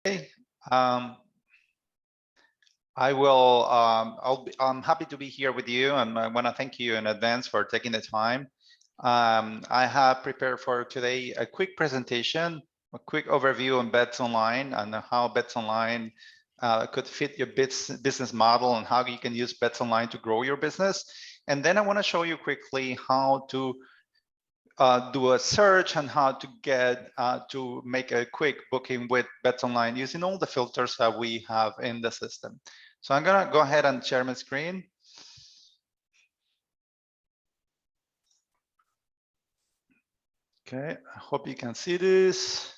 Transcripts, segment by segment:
Okay. I'm happy to be here with you, and I want to thank you in advance for taking the time. I have prepared for today a quick presentation, a quick overview on Bedsonline and how Bedsonline could fit your business model and how you can use Bedsonline to grow your business. And then I want to show you quickly how to do a search and how to get to make a quick booking with Bedsonline using all the filters that we have in the system. So I'm gonna go ahead and share my screen. Okay, I hope you can see this.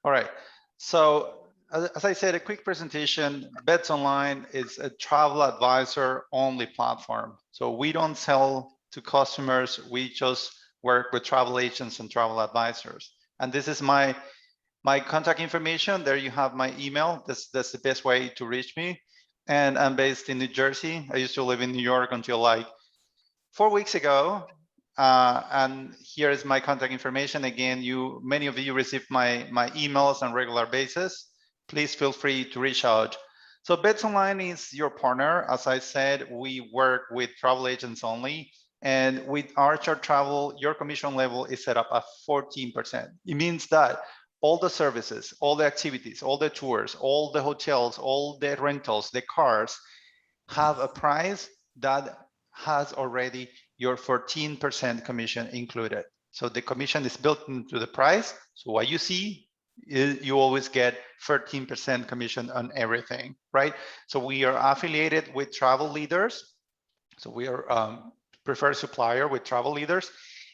All right, so as I said, a quick presentation. Bedsonline is a travel advisor only platform. So we don't sell to customers, we just work with travel agents and travel advisors. And this is my contact information. There you have my email. That's the best way to reach me. And I'm based in New Jersey. I used to live in New York until like 4 weeks ago. And here is my contact information. Again, many of you receive my emails on a regular basis. Please feel free to reach out. So Bedsonline is your partner. As I said, we work with travel agents only. And with Archer Travel, your commission level is set up at 14%. It means that all the services, all the activities, all the tours, all the hotels, all the rentals, the cars have a price that has already your 14% commission included. So the commission is built into the price. So what you see is you always get 13% commission on everything, right? So we are affiliated with Travel Leaders. So we are preferred supplier with Travel Leaders.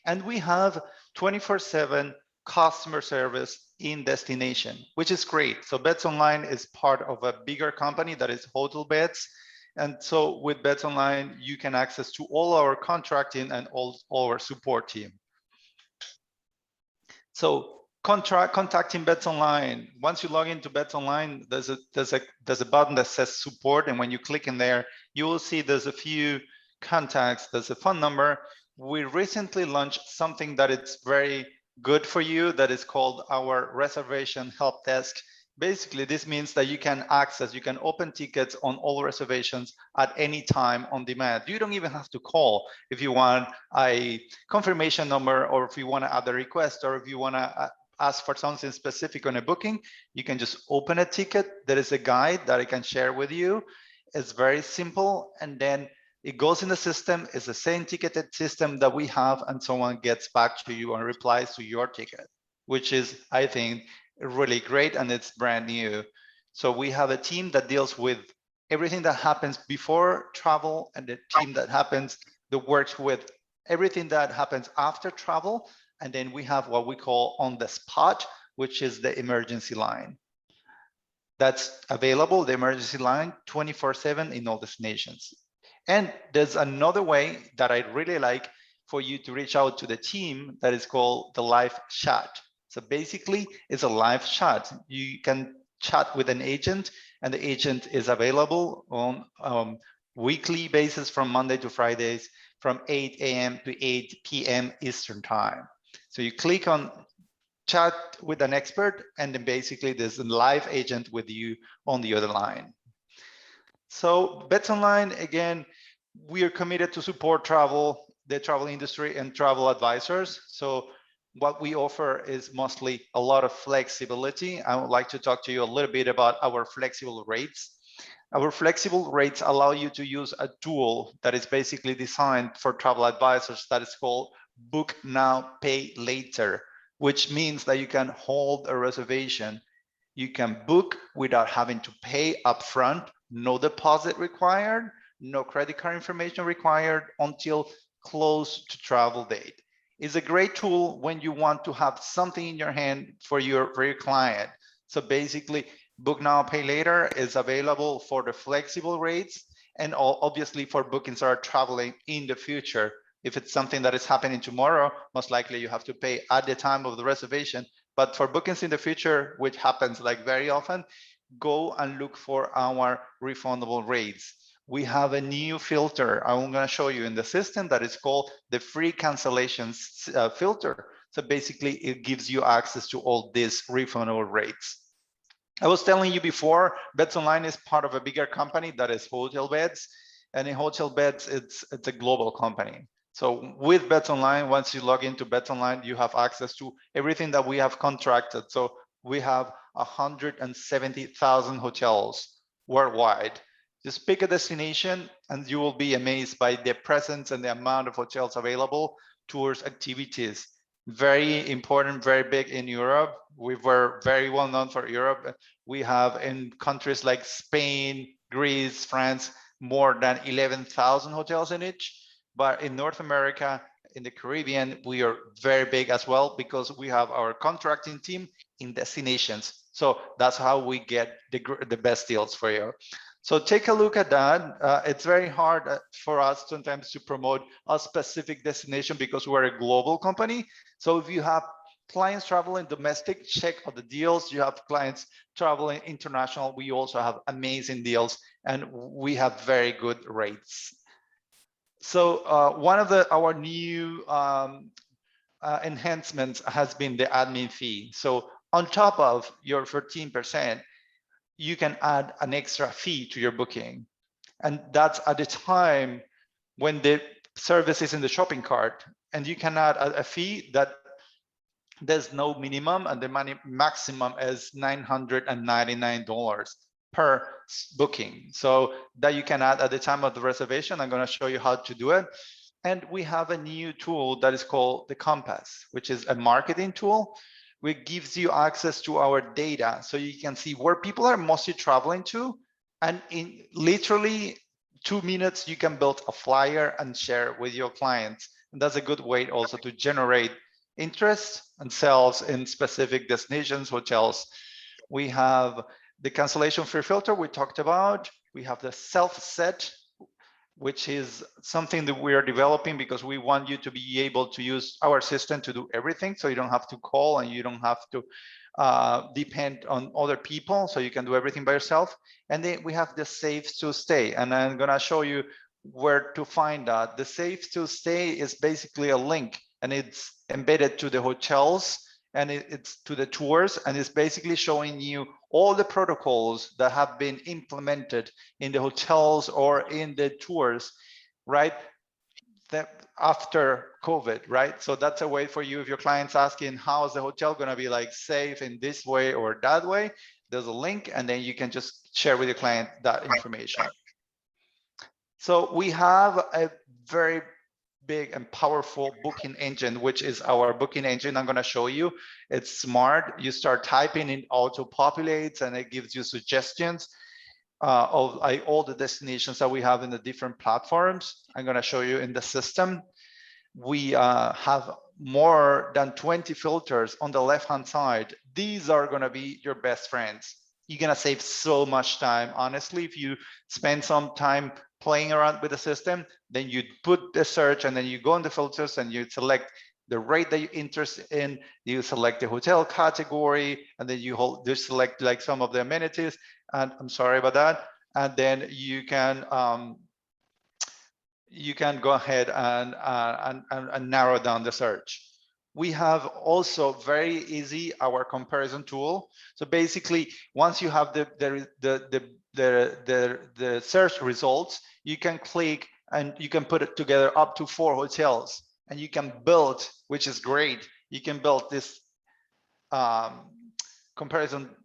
And we have 24/7 customer service in destination, which is great. So Bedsonline is part of a bigger company that is Hotel Beds. And so with Bedsonline, you can access to all our contracting and all our support team. So contacting Bedsonline. Once you log into Bedsonline, there's a button that says support, and when you click in there, you will see there's a few contacts. There's a phone number. We recently launched something that is very good for you that is called our Reservation Help Desk. Basically, this means that you can open tickets on all reservations at any time on demand. You don't even have to call if you want a confirmation number, or if you want to add a request, or if you want to ask for something specific on a booking. You can just open a ticket. There is a guide that I can share with you. It's very simple, and then it goes in the system. It's the same ticketed system that we have, and someone gets back to you and replies to your ticket, which is, I think, really great, and it's brand new. So we have a team that deals with everything that happens before travel, and the team that works with everything that happens after travel. And then we have what we call on the spot, which is the emergency line. That's available, the emergency line, 24/7 in all destinations. And there's another way that I really like for you to reach out to the team that is called the live chat. So basically, it's a live chat. You can chat with an agent, and the agent is available on weekly basis from Monday to Fridays from 8 a.m. to 8 p.m. Eastern time. So you click on chat with an expert, and then basically there's a live agent with you on the other line. So Bedsonline, again, we are committed to support the travel industry and travel advisors. So what we offer is mostly a lot of flexibility. I would like to talk to you a little bit about our flexible rates. Our flexible rates allow you to use a tool that is basically designed for travel advisors that is called Book Now, Pay Later, which means that you can hold a reservation. You can book without having to pay upfront, no deposit required, no credit card information required until close to travel date. It's a great tool when you want to have something in your hand for your client. So basically, Book Now, Pay Later is available for the flexible rates, and obviously for bookings that are traveling in the future. If it's something that is happening tomorrow, most likely you have to pay at the time of the reservation. But for bookings in the future, which happens like very often, go and look for our refundable rates. We have a new filter I'm going to show you in the system that is called the free cancellations filter. So basically, it gives you access to all these refundable rates. I was telling you before, Bedsonline is part of a bigger company that is Hotel Beds. And in Hotel Beds, it's a global company. So with Bedsonline, once you log into Bedsonline, you have access to everything that we have contracted. So we have 170,000 hotels worldwide. Just pick a destination and you will be amazed by the presence and the amount of hotels available, tours, activities. Very important, very big in Europe. We were very well known for Europe. We have in countries like Spain, Greece, France, more than 11,000 hotels in each. But in North America, in the Caribbean, we are very big as well because we have our contracting team in destinations. So that's how we get the best deals for you. So take a look at that. It's very hard for us sometimes to promote a specific destination because we're a global company. So if you have clients traveling domestic, check out the deals. You have clients traveling international. We also have amazing deals and we have very good rates. So one of our new enhancements has been the admin fee. So on top of your 13%, you can add an extra fee to your booking. And that's at the time when the service is in the shopping cart. And you can add a fee that there's no minimum and the maximum is $999 per booking. So that you can add at the time of the reservation. I'm going to show you how to do it. And we have a new tool that is called the Compass, which is a marketing tool, which gives you access to our data. So you can see where people are mostly traveling to. And in literally 2 minutes, you can build a flyer and share with your clients. And that's a good way also to generate interest and sales in specific destinations, hotels. We have the cancellation fee filter we talked about. We have the self-set, which is something that we are developing because we want you to be able to use our system to do everything. So you don't have to call and you don't have to depend on other people. So you can do everything by yourself. And then we have the Save to Stay. And I'm going to show you where to find that. The Save to Stay is basically a link and it's embedded to the hotels and it's to the tours, and it's basically showing you all the protocols that have been implemented in the hotels or in the tours, right? That after COVID, right? So that's a way for you, if your client's asking, how is the hotel gonna be like safe in this way or that way? There's a link and then you can just share with your client that information. So we have a very big and powerful booking engine, which is our booking engine. I'm going to show you. It's smart. You start typing, it auto populates and it gives you suggestions of all the destinations that we have in the different platforms. I'm going to show you in the system. We have more than 20 filters on the left-hand side. These are going to be your best friends. You're going to save so much time. Honestly, if you spend some time playing around with the system, then you put the search and then you go in the filters and you select the rate that you're interested in, you select the hotel category, and then you select like some of the amenities, and I'm sorry about that, and then you can go ahead and narrow down the search. We have also very easy our comparison tool. So basically, once you have the search results, you can click and you can put it together up to 4 hotels, and you can build, which is great. You can build this comparison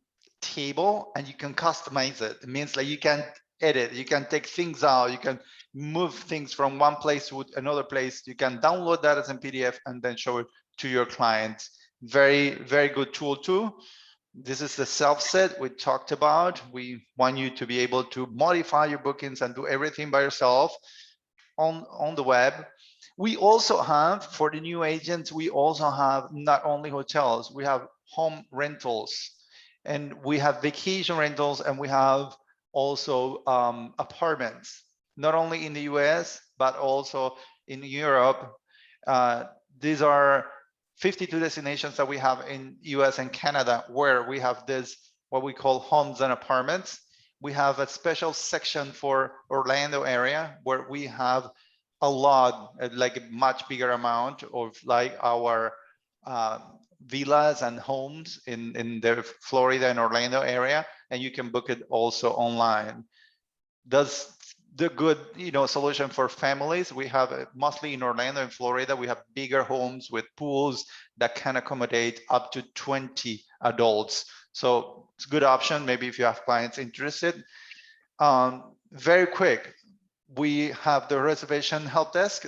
table, and you can customize it. It means like you can edit, you can take things out, you can move things from one place to another place. You can download that as a PDF and then show it to your clients. Very, very good tool too. This is the self-set we talked about. We want you to be able to modify your bookings and do everything by yourself on the web. We also have, for the new agents, we also have not only hotels, we have home rentals, and we have vacation rentals, and we have also apartments, not only in the US, but also in Europe. These are 52 destinations that we have in US and Canada, where we have this, what we call homes and apartments. We have a special section for Orlando area where we have a lot, like a much bigger amount of like our villas and homes in the Florida and Orlando area, and you can book it also online. That's the good, solution for families. We have mostly in Orlando and Florida, we have bigger homes with pools that can accommodate up to 20 adults. So it's a good option, maybe if you have clients interested. Very quick, we have the reservation help desk.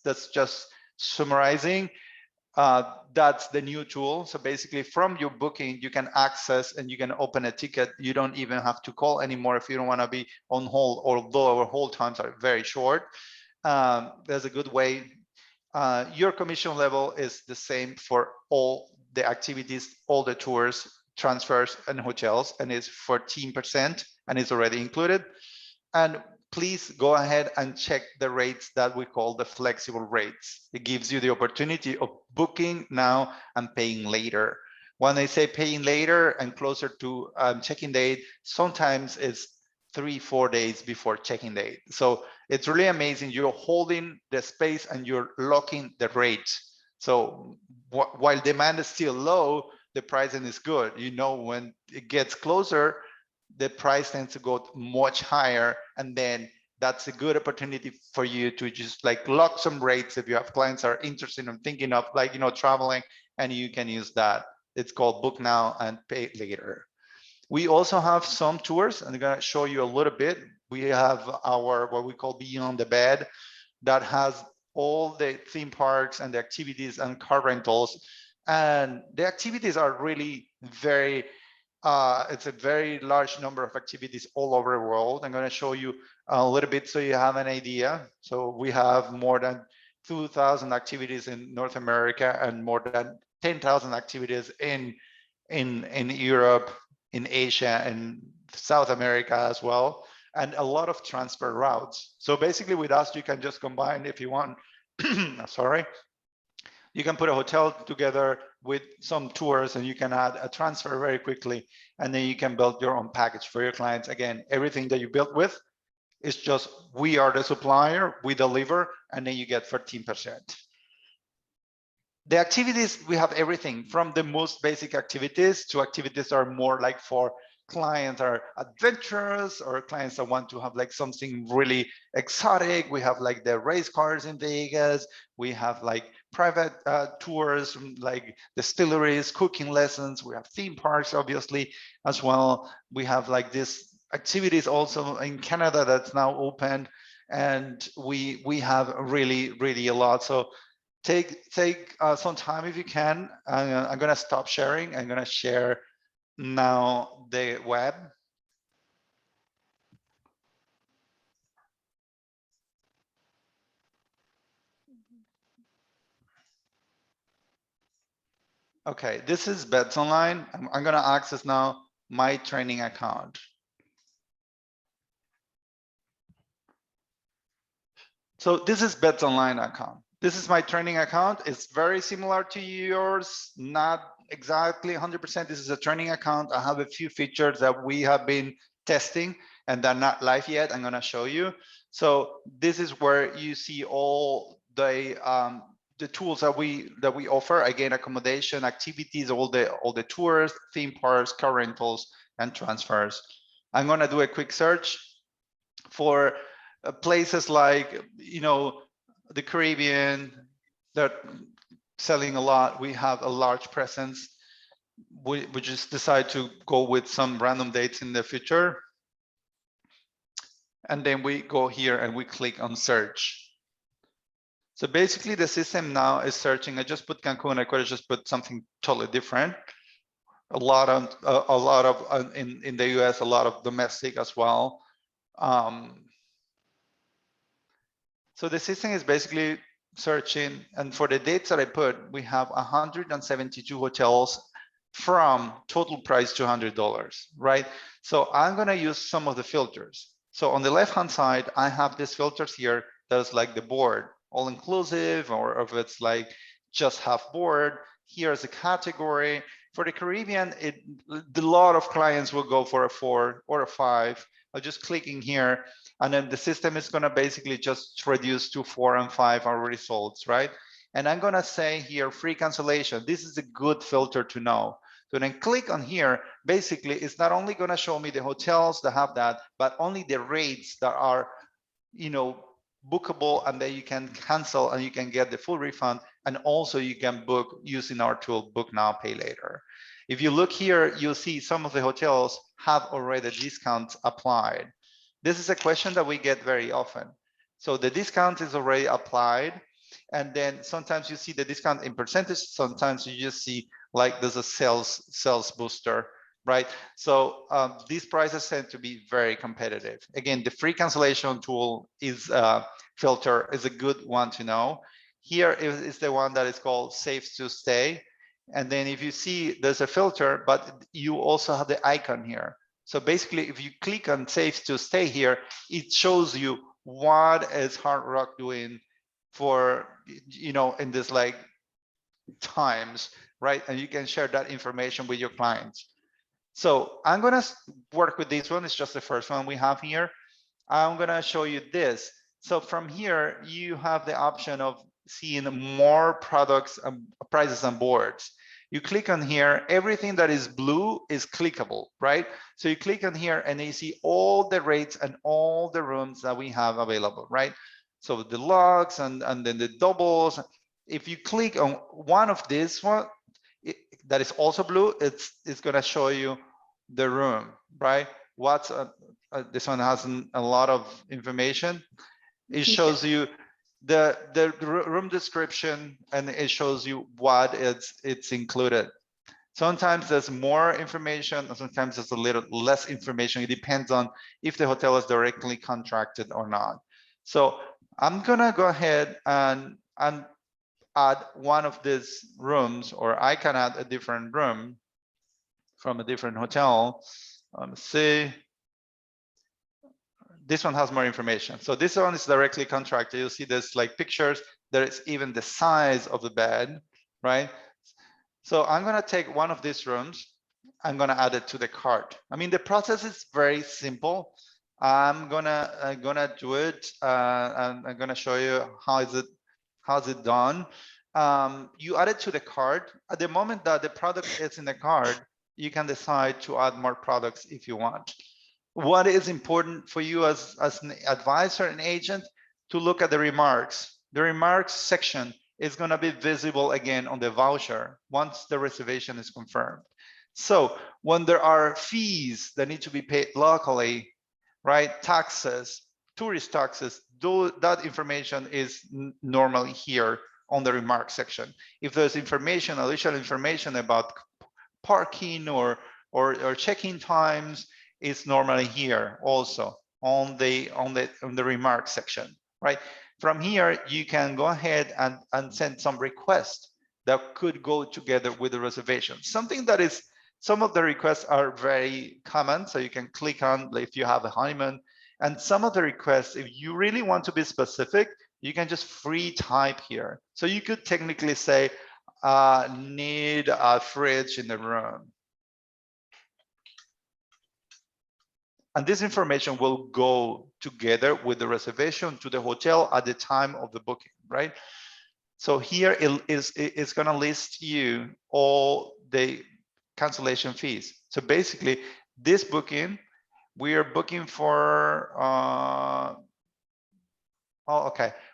That's just summarizing. That's the new tool. So basically from your booking, you can access and you can open a ticket. You don't even have to call anymore if you don't want to be on hold, although our hold times are very short. There's a good way. Your commission level is the same for all the activities, all the tours, transfers, and hotels, and it's 14%, and it's already included. And please go ahead and check the rates that we call the flexible rates. It gives you the opportunity of booking now and paying later. When I say paying later and closer to check-in date, sometimes it's 3-4 days before check-in date. So it's really amazing. You're holding the space and you're locking the rate. So while demand is still low, the pricing is good. When it gets closer, the price tends to go much higher, and then that's a good opportunity for you to just lock some rates if you have clients that are interested in thinking of traveling, and you can use that. It's called book now and pay later. We also have some tours, and I'm going to show you a little bit. We have our what we call Beyond the Bed, that has all the theme parks and the activities and car rentals, and the activities are really very it's a very large number of activities all over the world. I'm going to show you a little bit so you have an idea. So we have more than 2,000 activities in North America and more than 10,000 activities in Europe, in Asia, and South America as well, and a lot of transfer routes. So basically with us, you can just combine if you want, sorry, you can put a hotel together with some tours, and you can add a transfer very quickly, and then you can build your own package for your clients. Again, everything that you built with is just, we are the supplier, we deliver, and then you get 13%. The activities, we have everything from the most basic activities to activities that are more like for clients are adventurous, or clients that want to have something really exotic. We have the race cars in Vegas. We have private tours, distilleries, cooking lessons. We have theme parks, obviously, as well. We have this activities also in Canada that's now open, and we have really a lot. So take some time if you can. I'm going to stop sharing. I'm going to share now the web. Okay, this is Bedsonline. I'm going to access now my training account. So this is Bedsonline account. This is my training account. It's very similar to yours, not exactly 100%. This is a training account. I have a few features that we have been testing and they're not live yet. I'm going to show you. So this is where you see all the tools that we offer. Again, accommodation, activities, all the tours, theme parks, car rentals, and transfers. I'm going to do a quick search for places like the Caribbean. They're selling a lot. We have a large presence. We just decide to go with some random dates in the future. And then we go here and we click on search. So basically the system now is searching. I just put Cancun. I could have just put something totally different. A lot of in the US, a lot of domestic as well. So the system is basically searching, and for the dates that I put, we have 172 hotels from total price $200, right? So I'm gonna use some of the filters. So on the left-hand side, I have these filters here that's the board, all inclusive, or if it's just half board. Here's a category. For the Caribbean, a lot of clients will go for a 4 or a 5. I'm just clicking here, and then the system is going to basically just reduce to 4 and 5 are results, right? And I'm gonna say here, free cancellation. This is a good filter to know. So then click on here, basically it's not only gonna show me the hotels that have that, but only the rates that are, you know, bookable, and then you can cancel and you can get the full refund. And also you can book using our tool, Book Now, Pay Later. If you look here, you'll see some of the hotels have already discounts applied. This is a question that we get very often. So the discount is already applied. And then sometimes you see the discount in percentage. Sometimes you just see like there's a sales booster, right? So these prices tend to be very competitive. Again, the free cancellation tool is filter is a good one to know. Here is the one that is called Safe to Stay. And then if you see there's a filter, but you also have the icon here. So basically, if you click on Safe to Stay here, it shows you what is Hard Rock doing for, you know, in this like times, right? And you can share that information with your clients. So I'm gonna work with this one. It's just the first one we have here. I'm gonna show you this. So from here, you have the option of seeing more products and prices and boards. You click on here, everything that is blue is clickable, right? So you click on here and you see all the rates and all the rooms that we have available, right? So the deluxe and then the doubles. If you click on one of these one, that is also blue, it's gonna show you the room, right? What's this one has a lot of information. It shows you the room description, and it shows you what it's included. Sometimes there's more information, and sometimes there's a little less information. It depends on if the hotel is directly contracted or not. So I'm gonna go ahead and add one of these rooms, or I can add a different room from a different hotel. Let me see. This one has more information. So this one is directly contracted. You'll see there's like pictures. There is even the size of the bed, right? So I'm gonna take one of these rooms. I'm gonna add it to the cart. I mean, the process is very simple. I'm gonna do it, and I'm gonna show you how's it done. You add it to the cart. At the moment that the product is in the cart, you can decide to add more products if you want. What is important for you as an advisor and agent to look at the remarks. The remarks section is going to be visible again on the voucher once the reservation is confirmed. So when there are fees that need to be paid locally, right, taxes, tourist taxes, that information is normally here on the remarks section. If there's information, additional information about parking or check-in times, is normally here also on the remarks section, right? From here, you can go ahead and send some requests that could go together with the reservation. Something that is, some of the requests are very common, so you can click on if you have a honeymoon, and some of the requests, if you really want to be specific, you can just free type here. So you could technically say, need a fridge in the room. And this information will go together with the reservation to the hotel at the time of the booking, right? So here it's going to list you all the cancellation fees. So basically, this booking, we are booking for,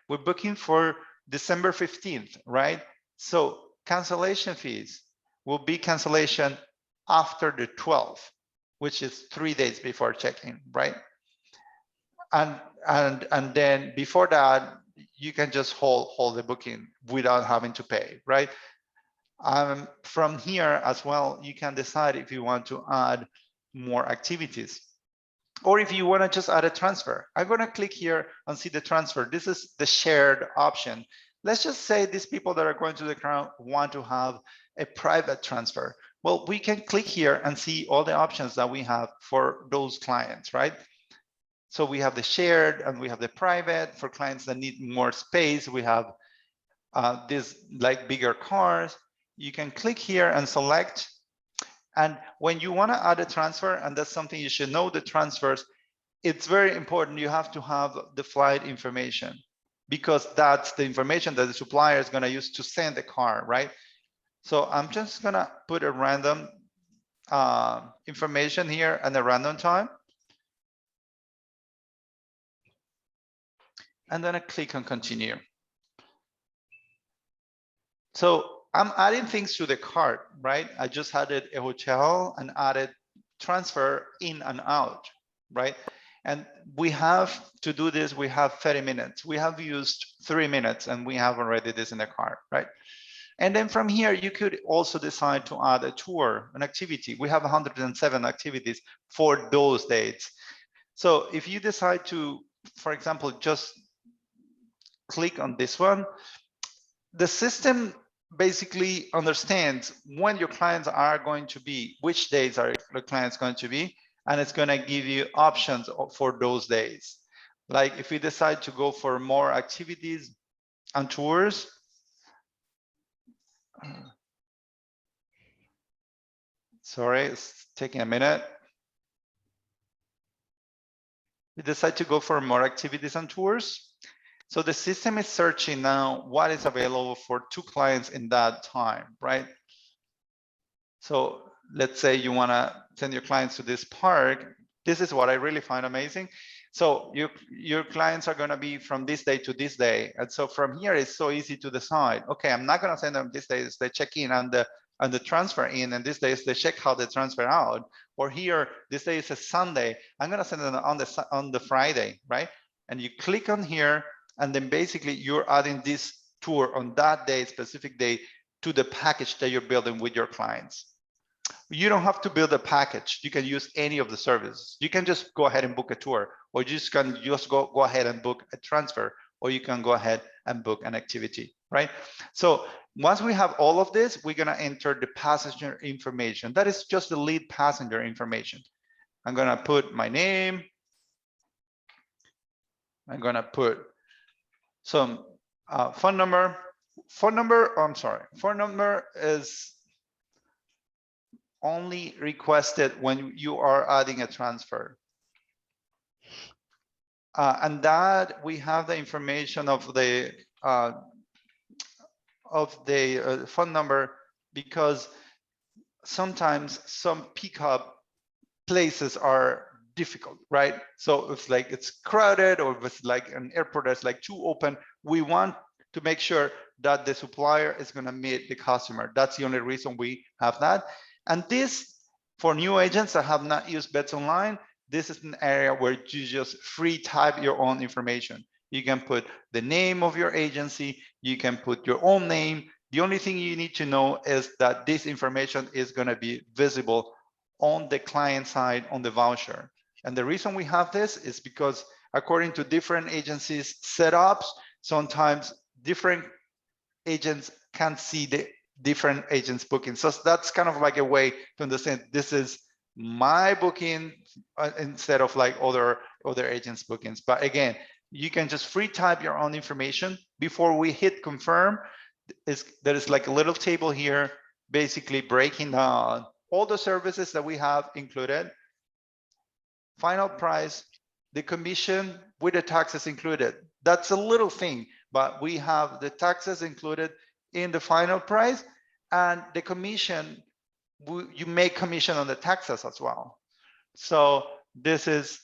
we're booking for December 15th, right? So cancellation fees will be cancellation after the 12th. Which is 3 days before check-in, right? And then before that, you can just hold the booking without having to pay, right? From here as well, you can decide if you want to add more activities, or if you want to just add a transfer. I'm going to click here and see the transfer. This is the shared option. Let's just say these people that are going to the crown want to have a private transfer. Well, we can click here and see all the options that we have for those clients, right? So we have the shared and we have the private. For clients that need more space, we have this like bigger cars. You can click here and select. And when you want to add a transfer, and that's something you should know, the transfers, it's very important. You have to have the flight information. because that's the information that the supplier is going to use to send the car, right? So I'm just going to put a random information here and a random time. And then I click on continue. So I'm adding things to the cart, right? I just added a hotel and added transfer in and out, right? And we have to do this, we have 30 minutes. We have used 3 minutes and we have already this in the cart, right? And then from here, you could also decide to add a tour, an activity. We have 107 activities for those dates. So if you decide to, for example, just click on this one, the system basically understands when your clients are going to be, which days are the clients going to be, and it's going to give you options for those days. Like if we decide to go for more activities and tours, sorry, it's taking a minute. We decide to go for more activities and tours. So the system is searching now what is available for 2 clients in that time, right? So let's say you want to send your clients to this park. This is what I really find amazing. So your clients are going to be from this day to this day. And so from here, it's so easy to decide, okay, I'm not going to send them this day is the check-in and the transfer in, and this day is the check out, the transfer out. Or here, this day is a Sunday. I'm going to send them on the Friday, right? And you click on here, and then basically you're adding this tour on that day, specific day, to the package that you're building with your clients. You don't have to build a package. You can use any of the services. You can just go ahead and book a tour, or you can just go ahead and book a transfer, or you can go ahead and book an activity, right? So once we have all of this, we're gonna enter the passenger information. That is just the lead passenger information. I'm gonna put my name. I'm gonna put some phone number. Phone number is only requested when you are adding a transfer. And that we have the information of the phone number, because sometimes some pickup places are difficult, right? So if like it's crowded, or if it's like an airport that's like too open, we want to make sure that the supplier is going to meet the customer. That's the only reason we have that. And this, for new agents that have not used Bedsonline, this is an area where you just free type your own information. You can put the name of your agency, you can put your own name. The only thing you need to know is that this information is going to be visible on the client side on the voucher. And the reason we have this is because according to different agencies setups, sometimes different agents can't see the different agents booking. So that's kind of like a way to understand this is my booking instead of like other agents bookings. But again, you can just free type your own information. Before we hit confirm, there is like a little table here basically breaking down all the services that we have included, final price, the commission with the taxes included. That's a little thing, but we have the taxes included in the final price, and the commission, you make commission on the taxes as well. So this is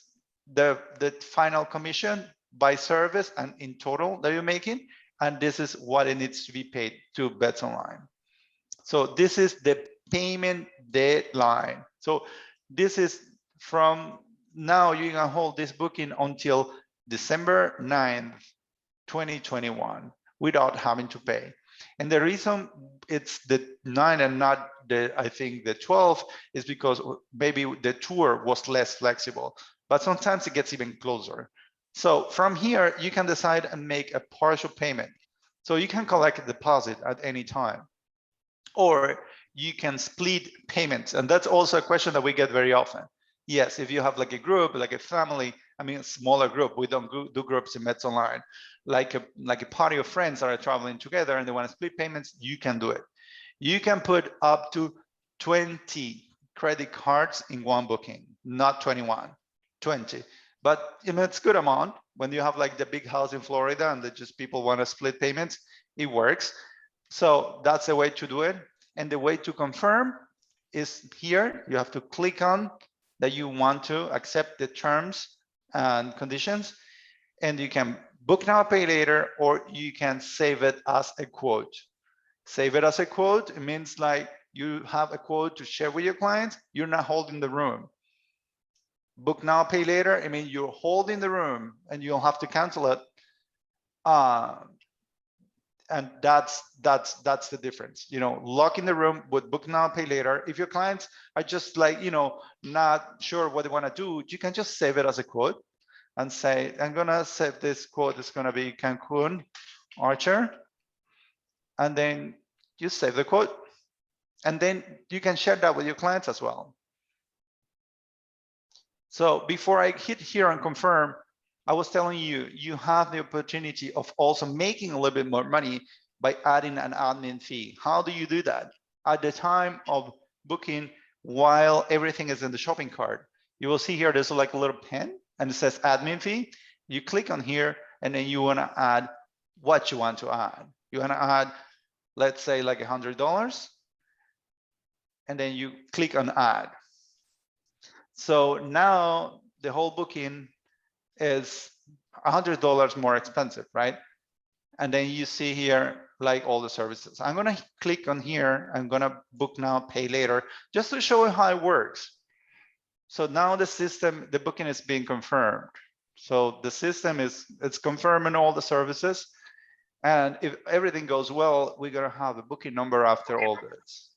the final commission by service and in total that you're making, and this is what it needs to be paid to Bedsonline. So this is the payment deadline. So this is from now, you can hold this booking until December 9th, 2021 without having to pay. And the reason it's the 9 and not I think the 12 is because maybe the tour was less flexible, but sometimes it gets even closer. So from here, you can decide and make a partial payment. So you can collect a deposit at any time, or you can split payments. And that's also a question that we get very often. Yes, if you have like a group, like a family, I mean, a smaller group, we don't do groups in Bedsonline, like a party of friends that are traveling together and they want to split payments, you can do it. You can put up to 20 credit cards in one booking, not 21, 20. But you know, it's a good amount. when you have like the big house in Florida and that just people want to split payments, it works. So that's the way to do it. And the way to confirm is here. You have to click on that you want to accept the terms and conditions, and you can book now, pay later, or you can save it as a quote. Save it as a quote. It means like you have a quote to share with your clients. You're not holding the room. Book now, pay later. I mean, you're holding the room and you'll have to cancel it. And that's the difference. You know, lock in the room with book now, pay later. If your clients are just like, you know, not sure what they want to do, you can just save it as a quote and say, I'm gonna save this quote. It's gonna be Cancun Archer, and then you save the quote, and then you can share that with your clients as well. So before I hit here and confirm, I was telling you, you have the opportunity of also making a little bit more money by adding an admin fee. How do you do that? At the time of booking, while everything is in the shopping cart, you will see here, there's like a little pen and it says admin fee. You click on here and then you want to add what you want to add. You want to add, let's say like $100, and then you click on add. So now the whole booking is $100 more expensive, right? And then you see here like all the services. I'm gonna click on here. I'm gonna book now, pay later, just to show you how it works. So now the system, the booking is being confirmed. So the system it's confirming all the services. And if everything goes well, we're gonna have a booking number after all this.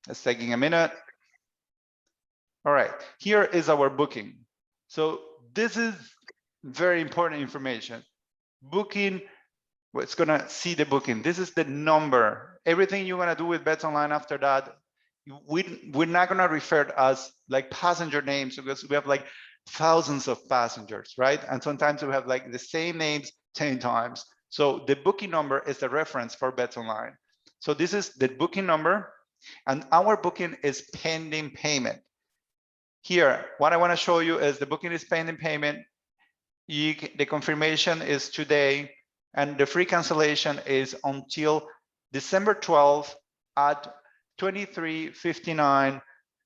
It's taking a minute. All right, here is our booking. So this is very important information. Booking, it's gonna see the booking. This is the number. Everything you're gonna do with Bedsonline after that, we're not gonna refer to as like passenger names, because we have like thousands of passengers, right? And sometimes we have like the same names 10 times. So the booking number is the reference for Bedsonline. So this is the booking number, and our booking is pending payment. Here, what I want to show you is the booking is pending payment. The confirmation is today, and the free cancellation is until December 12th at 23:59.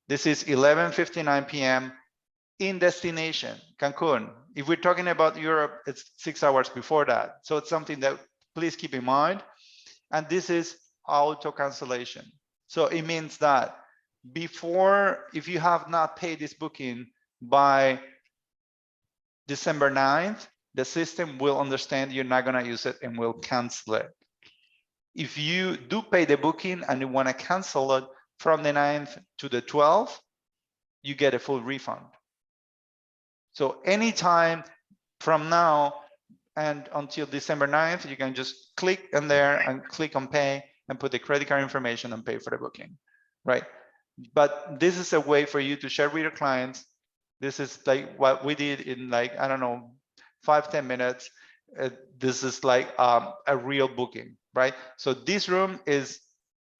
This is 11:59 p.m. in destination, Cancun. If we're talking about Europe, it's 6 hours before that. So it's something that please keep in mind. And this is auto cancellation. So it means that before, if you have not paid this booking by December 9th, the system will understand you're not going to use it and will cancel it. If you do pay the booking and you want to cancel it from the 9th to the 12th, you get a full refund. So anytime from now and until December 9th, you can just click in there and click on pay and put the credit card information and pay for the booking, right? But this is a way for you to share with your clients. This is like what we did in like, I don't know, 5-10 minutes. This is like a real booking, right? So this room is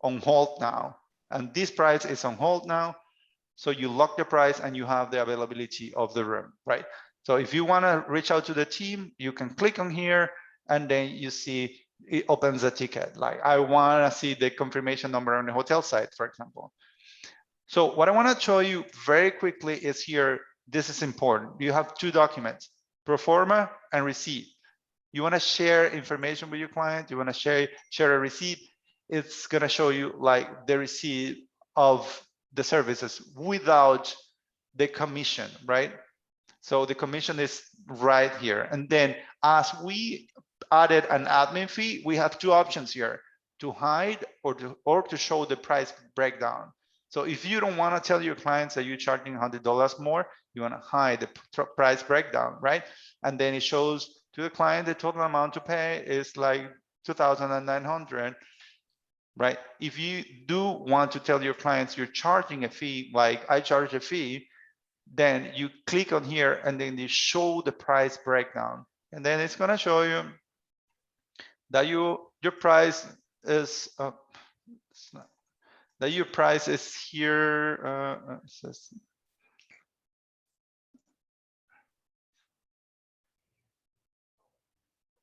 on hold now, and this price is on hold now. So you lock the price and you have the availability of the room, right? So if you want to reach out to the team, you can click on here and then you see it opens a ticket. Like I want to see the confirmation number on the hotel site, for example. So what I want to show you very quickly is here, this is important. You have two documents, pro forma and receipt. You want to share information with your client, you want to share a receipt, it's going to show you like the receipt of the services without the commission, right? So the commission is right here. And then as we added an admin fee, we have two options here, to hide or to show the price breakdown. So if you don't want to tell your clients that you're charging $100 more, you want to hide the price breakdown, right? And then it shows to the client the total amount to pay is like $2,900, right? If you do want to tell your clients you're charging a fee, like I charge a fee, then you click on here and then you show the price breakdown. And then it's going to show you that your price is it's not, the your price is here. It says,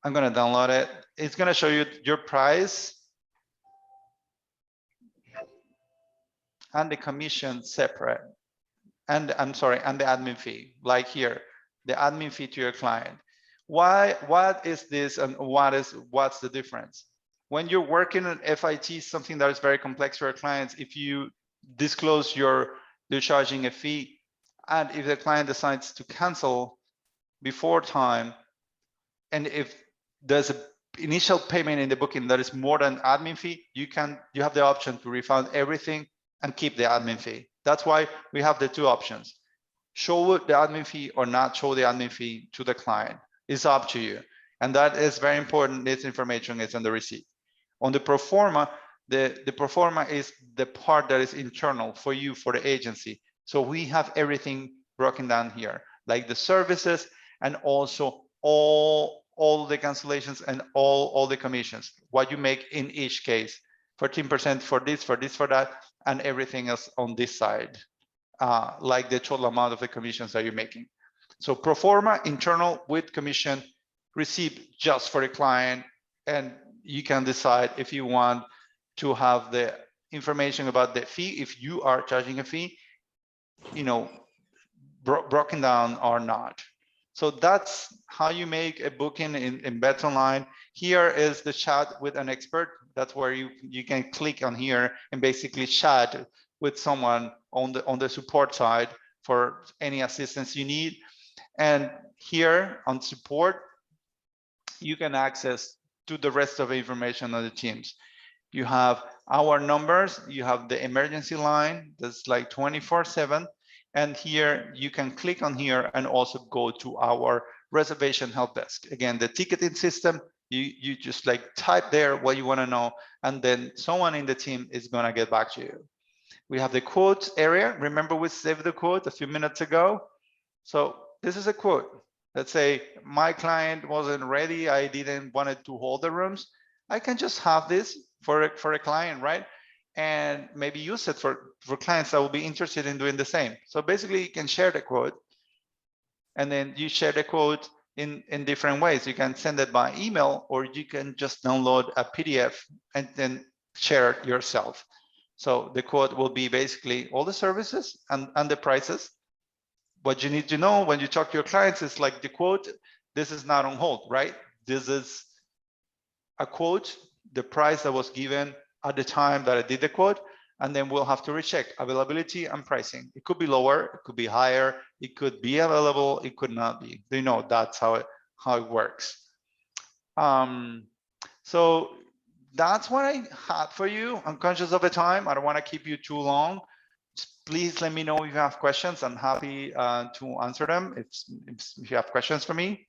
I'm going to download it. It's going to show you your price and the commission separate. And I'm sorry, and the admin fee, like here, the admin fee to your client. What is this and what's the difference? When you're working on FIT, something that is very complex for your clients, if you disclose you're charging a fee, and if the client decides to cancel before time, and if there's an initial payment in the booking that is more than admin fee, you have the option to refund everything and keep the admin fee. That's why we have the two options: show the admin fee or not show the admin fee to the client. It's up to you, and that is very important. This information is on the receipt. On the pro forma, the pro forma is the part that is internal for you, for the agency. So we have everything broken down here, like the services and also all the cancellations and all the commissions, what you make in each case, 14% for this, for that, and everything else on this side, like the total amount of the commissions that you're making. So pro forma, internal with commission, receipt just for the client, and you can decide if you want to have the information about the fee, if you are charging a fee, broken down or not. So that's how you make a booking in Bedsonline. Here is the chat with an expert. That's where you can click on here and basically chat with someone on the support side for any assistance you need. And here on support, you can access to the rest of the information on the teams. You have our numbers, you have the emergency line that's like 24/7. And here you can click on here and also go to our reservation help desk. Again, the ticketing system, you just like type there what you want to know, and then someone in the team is going to get back to you. We have the quotes area. Remember we saved the quote a few minutes ago? So this is a quote. Let's say my client wasn't ready. I didn't want it to hold the rooms. I can just have this for a client, right? And maybe use it for clients that will be interested in doing the same. So basically you can share the quote, and then you share the quote in different ways. You can send it by email, or you can just download a PDF and then share it yourself. So the quote will be basically all the services and the prices. What you need to know when you talk to your clients is like the quote, this is not on hold, right? This is a quote, the price that was given at the time that I did the quote, and then we'll have to recheck availability and pricing. It could be lower, it could be higher, it could be available, it could not be. That's how it works. So that's what I had for you. I'm conscious of the time. I don't want to keep you too long. Please let me know if you have questions. I'm happy to answer them if you have questions for me.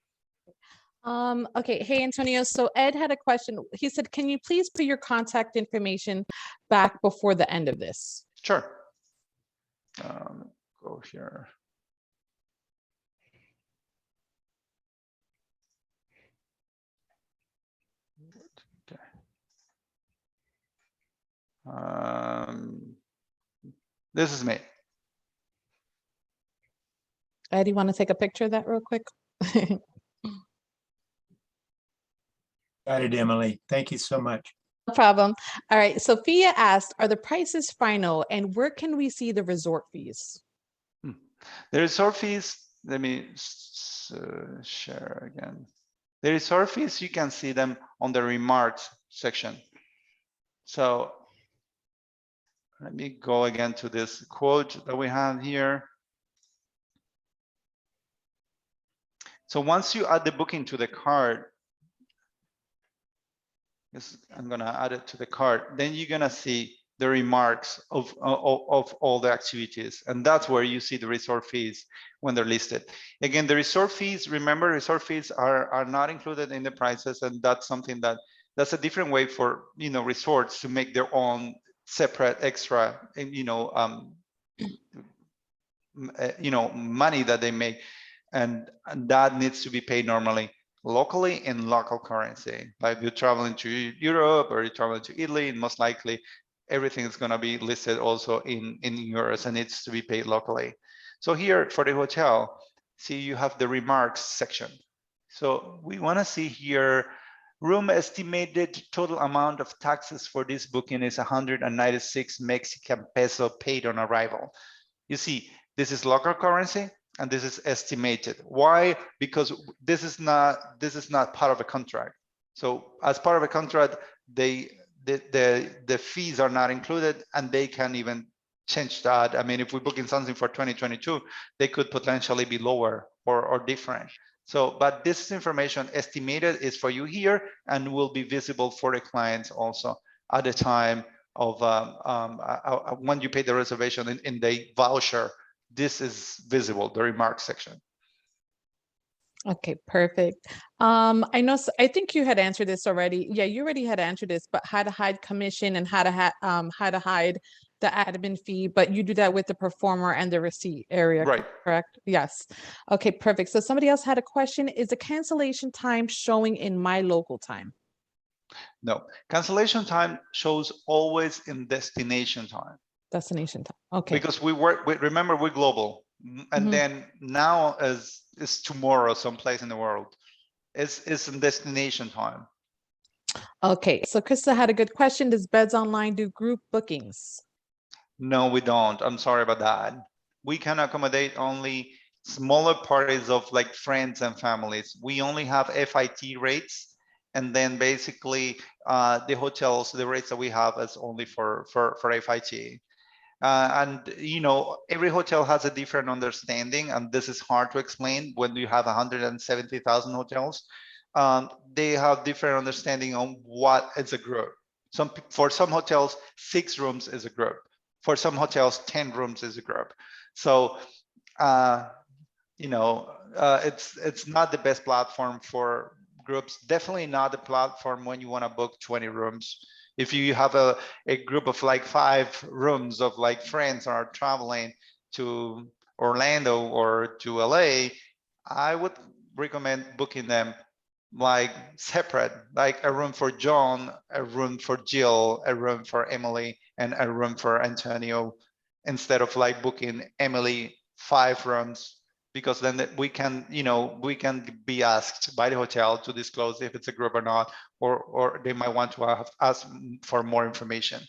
Okay. Hey, Antonio. So Ed had a question. He said, can you please put your contact information back before the end of this? Sure. Go here. Okay. This is me. Ed, you want to take a picture of that real quick? Got it, Emily. Thank you so much. No problem. All right. Sophia asked, are the prices final, and where can we see the resort fees? The resort fees, let me share again. The resort fees, you can see them on the remarks section. So let me go again to this quote that we have here. So once you add the booking to the cart, I'm going to add it to the cart, then you're going to see the remarks of all the activities. And that's where you see the resort fees when they're listed. Again, the resort fees, remember, resort fees are not included in the prices. And that's something that's a different way for, resorts to make their own separate extra, money that they make. And that needs to be paid normally. locally in local currency. Like you're traveling to Europe or you're traveling to Italy, and most likely everything is going to be listed also in euros and needs to be paid locally. So here for the hotel, see you have the remarks section. So we want to see here, room estimated total amount of taxes for this booking is 196 Mexican peso paid on arrival. You see, this is local currency and this is estimated. Why? Because this is not part of a contract. So as part of a contract, the fees are not included, and they can even change that. I mean, if we're booking something for 2022, they could potentially be lower or different. So, but this information estimated is for you here and will be visible for the clients also at the time of when you pay the reservation in the voucher. This is visible, the remarks section. Okay, perfect. I know, I think you had answered this already. Yeah, you already had answered this, but how to hide commission and how to hide the admin fee, but you do that with the performer and the receipt area, Right. correct? Yes. Okay, perfect. So somebody else had a question. Is the cancellation time showing in my local time? No, cancellation time shows always in destination time. Destination time. Okay. Because we work with, remember, we're global. And then now is tomorrow someplace in the world. It's in destination time. Okay, so Krista had a good question. Does Bedsonline do group bookings? No, we don't. I'm sorry about that. We can accommodate only smaller parties of like friends and families. We only have FIT rates, and then basically the hotels, the rates that we have is only for FIT. And you know, every hotel has a different understanding, and this is hard to explain when you have 170,000 hotels. They have different understanding on what is a group. For some hotels, 6 rooms is a group. For some hotels, 10 rooms is a group. So you know, it's not the best platform for groups. Definitely not the platform when you want to book 20 rooms. If you have a group of like 5 rooms of like friends are traveling to Orlando or to LA, I would recommend booking them like separate, like a room for John, a room for Jill, a room for Emily, and a room for Antonio, instead of like booking Emily 5 rooms, because then we can, you know, we can be asked by the hotel to disclose if it's a group or not, or they might want to ask for more information.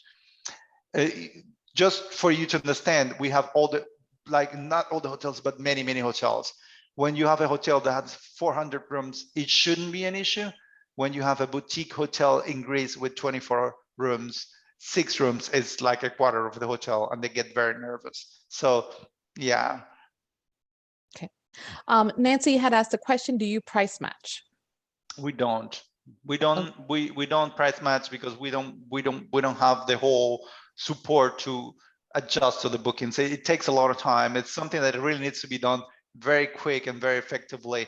Just for you to understand, we have all the, like not all the hotels, but many hotels. When you have a hotel that has 400 rooms, it shouldn't be an issue. When you have a boutique hotel in Greece with 24 rooms, 6 rooms is like a quarter of the hotel, and they get very nervous. So yeah. Okay. Nancy had asked a question, do you price match? We don't. We don't price match because we don't have the whole support to adjust to the bookings. It takes a lot of time. It's something that really needs to be done very quick and very effectively.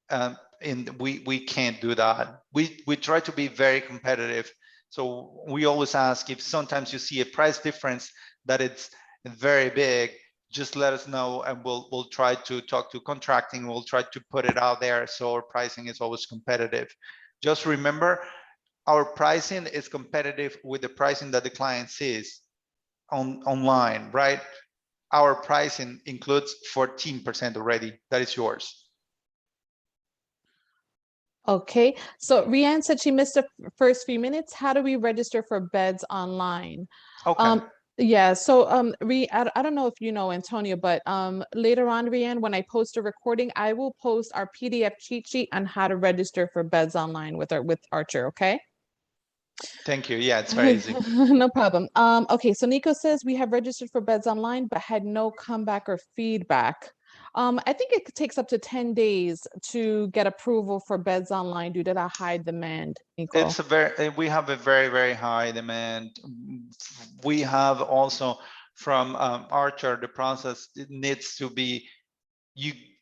And we can't do that. We try to be very competitive. So we always ask, if sometimes you see a price difference that it's very big, just let us know, and we'll try to talk to contracting. We'll try to put it out there so our pricing is always competitive. Just remember, our pricing is competitive with the pricing that the client sees online, right? Our pricing includes 14% already. That is yours. Okay, so Rianne said she missed the first few minutes. How do we register for Bedsonline? Okay. Yeah, so I don't know if you know, Antonio, but later on, Rianne, when I post a recording, I will post our PDF cheat sheet on how to register for Bedsonline with Archer, okay? Thank you. Yeah, it's very easy. No problem. Okay, so Nico says we have registered for Bedsonline but had no comeback or feedback. I think it takes up to 10 days to get approval for Bedsonline due to the high demand, Nico. It's we have a very high demand. We have also from Archer, the process, it needs to be,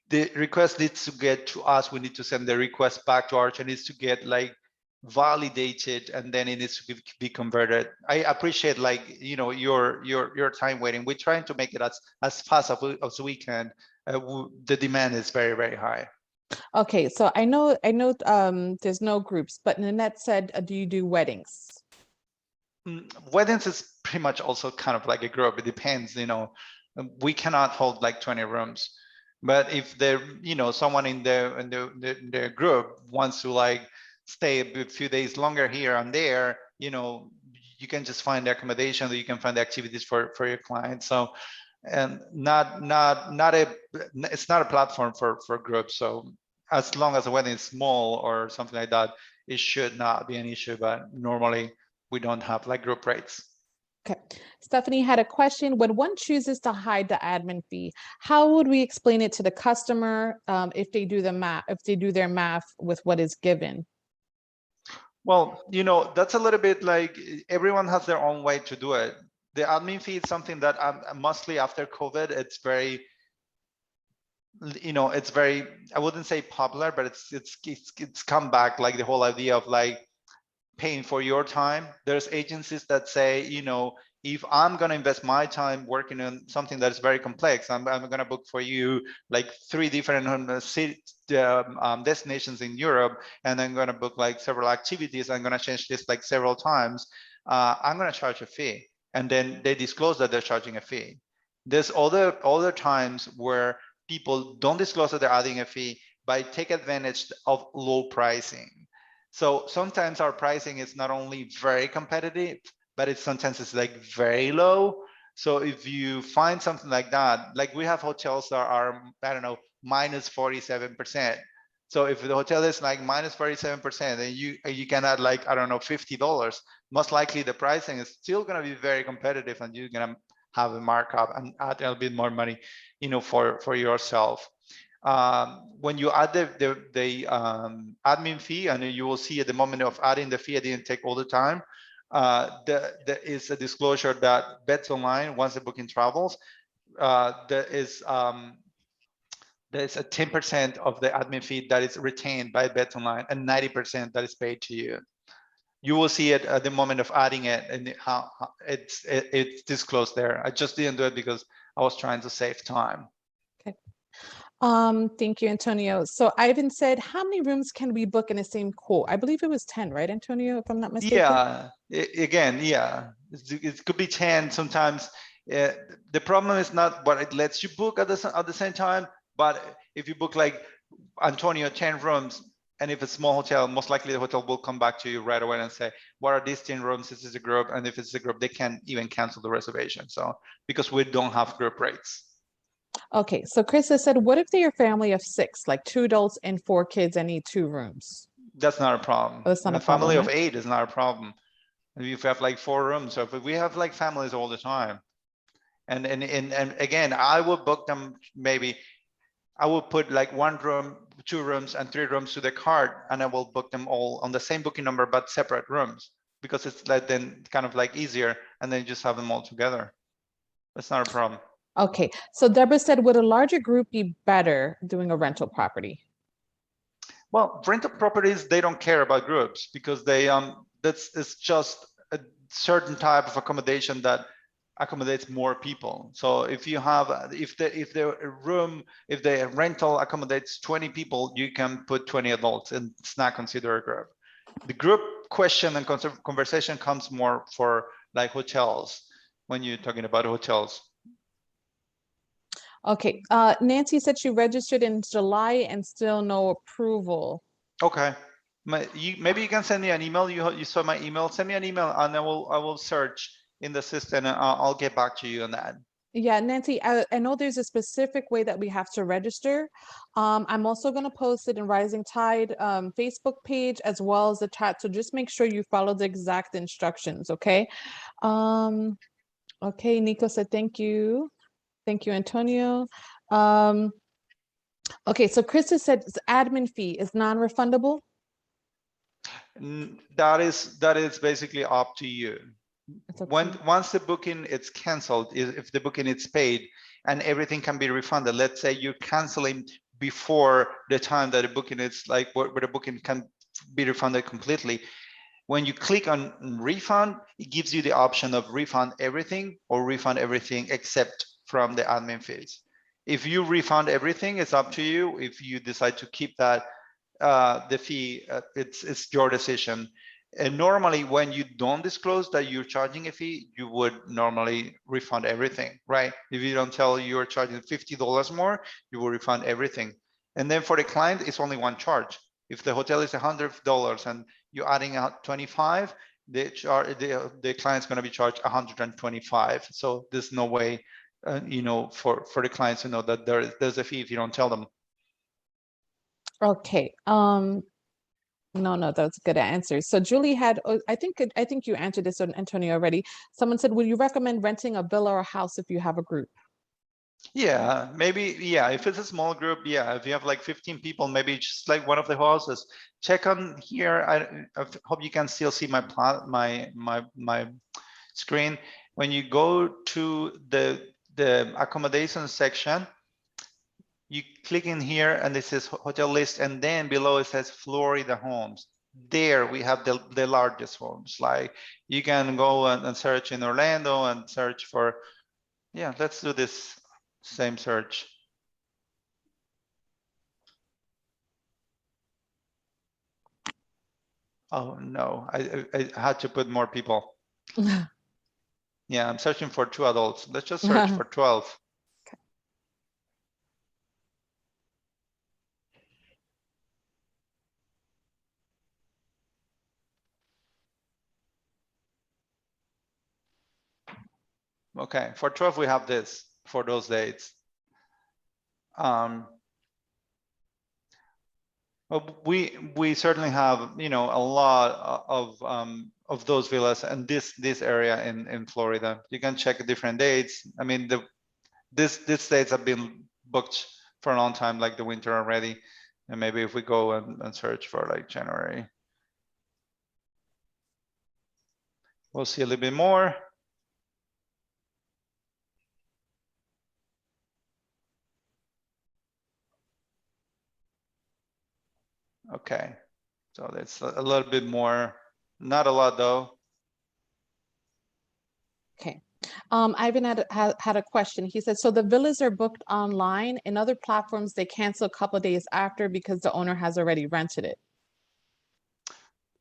the request needs to get to us. We need to send the request back to Archer. It needs to get like validated, and then it needs to be converted. I appreciate, like, you know, your time waiting. We're trying to make it as fast as we can. The demand is very high. Okay, so I know there's no groups, but Nanette said, do you do weddings? Weddings is pretty much also kind of like a group. It depends, we cannot hold like 20 rooms, but if there, someone in the group wants to like stay a few days longer here and there, you can just find the accommodation, that you can find the activities for your clients. So, and it's not a platform for groups. So as long as the wedding is small or something like that, it should not be an issue. But normally we don't have like group rates. Okay. Stephanie had a question. When one chooses to hide the admin fee, how would we explain it to the customer if they do their math with what is given? Well, that's a little bit like everyone has their own way to do it. The admin fee is something that mostly after COVID, it's very, it's very, I wouldn't say popular, but it's come back, like the whole idea of like paying for your time. There's agencies that say, if I'm going to invest my time working on something that is very complex, I'm going to book for you like 3 different destinations in Europe, and I'm going to book like several activities. I'm going to change this like several times. I'm going to charge a fee. And then they disclose that they're charging a fee. There's other times where people don't disclose that they're adding a fee, but take advantage of low pricing. So sometimes our pricing is not only very competitive, but sometimes it's like very low. So if you find something like that, like we have hotels that are, I don't know, minus 47%. So if the hotel is like minus 47%, and you can add like, I don't know, $50, most likely the pricing is still going to be very competitive, and you're going to have a markup and add a little bit more money, for yourself. When you add the admin fee, and you will see at the moment of adding the fee, I didn't take all the time. There is a disclosure that Bedsonline, once the booking travels, there's a 10% of the admin fee that is retained by Bedsonline, and 90% that is paid to you. You will see it at the moment of adding it, and how it's disclosed there. I just didn't do it because I was trying to save time. Okay. Thank you, Antonio. So Ivan said, how many rooms can we book in the same quote? I believe it was 10, right, Antonio, if I'm not mistaken? Yeah, again, yeah, it could be 10 sometimes. The problem is not what it lets you book at the same time, but if you book like Antonio 10 rooms, and if it's a small hotel, most likely the hotel will come back to you right away and say, what are these 10 rooms? This is a group. And if it's a group, they can't even cancel the reservation. So because we don't have group rates. Okay, so Chris has said, what if they're a family of 6, like 2 adults and 4 kids and need 2 rooms? That's not a problem. Oh, that's not a family problem, of 8 is not a problem. If you have like 4 rooms, so if we have like families all the time. And again, I would book them, maybe I will put like 1 room, 2 rooms, and 3 rooms to the cart, and I will book them all on the same booking number, but separate rooms, because it's like then kind of like easier, and then you just have them all together. That's not a problem. Okay, so Deborah said, would a larger group be better doing a rental property? Well, rental properties, they don't care about groups, because it's just a certain type of accommodation that accommodates more people. So if you have, if the rental accommodates 20 people, you can put 20 adults, and it's not considered a group. The group question and conversation comes more for like hotels, when you're talking about hotels. Okay, Nancy said she registered in July and still no approval. Okay, maybe you can send me an email. You saw my email. Send me an email, and I will search in the system, and I'll get back to you on that. Yeah, Nancy, I know there's a specific way that we have to register. I'm also going to post it in Rising Tide Facebook page, as well as the chat. So just make sure you follow the exact instructions, okay? Okay, Nico said thank you. Thank you, Antonio. Okay, so Chris has said admin fee is non-refundable. That is basically up to you. Okay. Once the booking is canceled, if the booking is paid and everything can be refunded, let's say you're canceling before the time that the booking is like where the booking can be refunded completely. When you click on refund, it gives you the option of refund everything or refund everything except from the admin fees. If you refund everything, it's up to you. If you decide to keep that, the fee, it's your decision. And normally when you don't disclose that you're charging a fee, you would normally refund everything, right? If you don't tell you're charging $50 more, you will refund everything. And then for the client, it's only one charge. If the hotel is $100 and you're adding out 25, the client's going to be charged 125. So there's no way, you know, for the clients to know that there's a fee if you don't tell them. Okay. No, that's a good answer. So Julie had, I think you answered this on Antonio already. Someone said, would you recommend renting a villa or a house if you have a group? Yeah, maybe. Yeah, if it's a small group, yeah. If you have like 15 people, maybe just like one of the houses. Check on here. I hope you can still see my my screen. When you go to the accommodation section, you click in here and this is hotel list, and then below it says Florida homes. There we have the largest homes. Like you can go and search in Orlando and search for, yeah, let's do this same search. Oh no, I had to put more people. Yeah, I'm searching for 2 adults. Let's just search for 12. Okay, for 12 we have this for those dates. Well, we certainly have, you know, a lot of those villas and this area in Florida. You can check different dates. I mean, these dates have been booked for a long time, like the winter already. And maybe if we go and search for like January, we'll see a little bit more. Okay, so that's a little bit more, not a lot though. Okay. Ivan had a question. He said, so the villas are booked online. In other platforms, they cancel a couple of days after because the owner has already rented it.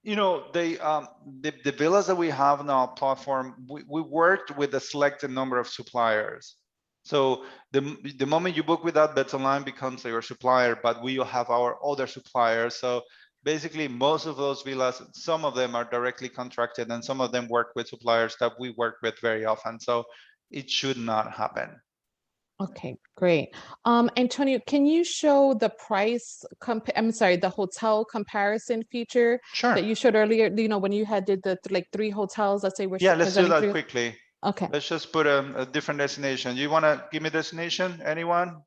You know, the villas that we have on our platform, we worked with a selected number of suppliers. So the moment you book with that, Bedsonline becomes your supplier, but we have our other suppliers. So basically most of those villas, some of them are directly contracted and some of them work with suppliers that we work with very often. So it should not happen. Okay, great. Antonio, can you show the price, the hotel comparison feature Sure. that you showed earlier, you know, when you had did the like 3 hotels, let's say we're Yeah, let's do presenting that 3. quickly. Okay. Let's just put a different destination. You want to give me destination? Anyone?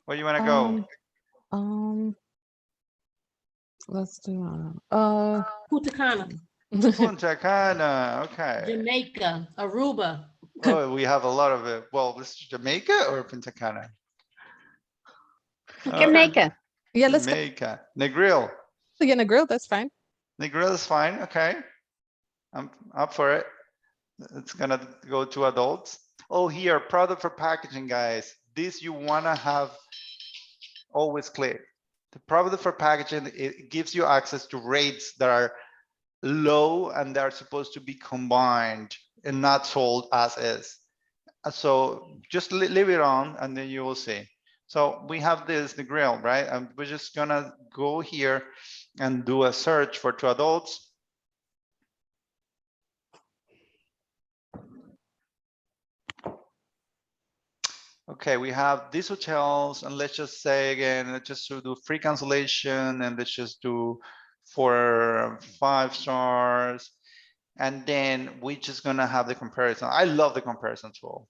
Where you want to go? Let's do Punta Cana, Punta Cana. Okay. Jamaica, Aruba. Oh, we have a lot of it. Well, this is Jamaica or Punta Cana? Jamaica. Yeah, let's go. Jamaica. Negril. Yeah, Negril, that's fine. Negril is fine. Okay. I'm up for it. It's gonna go to adults. Oh, here, product for packaging, guys. This you wanna have always clear. The product for packaging, it gives you access to rates that are low and they're supposed to be combined and not sold as is. So just leave it on and then you will see. So we have this, the grill, right? And we're just gonna go here and do a search for 2 adults. Okay, we have these hotels, and let's just say again, let's just do free cancellation, and let's just do 4 5 stars, and then we're just gonna have the comparison. I love the comparison tool.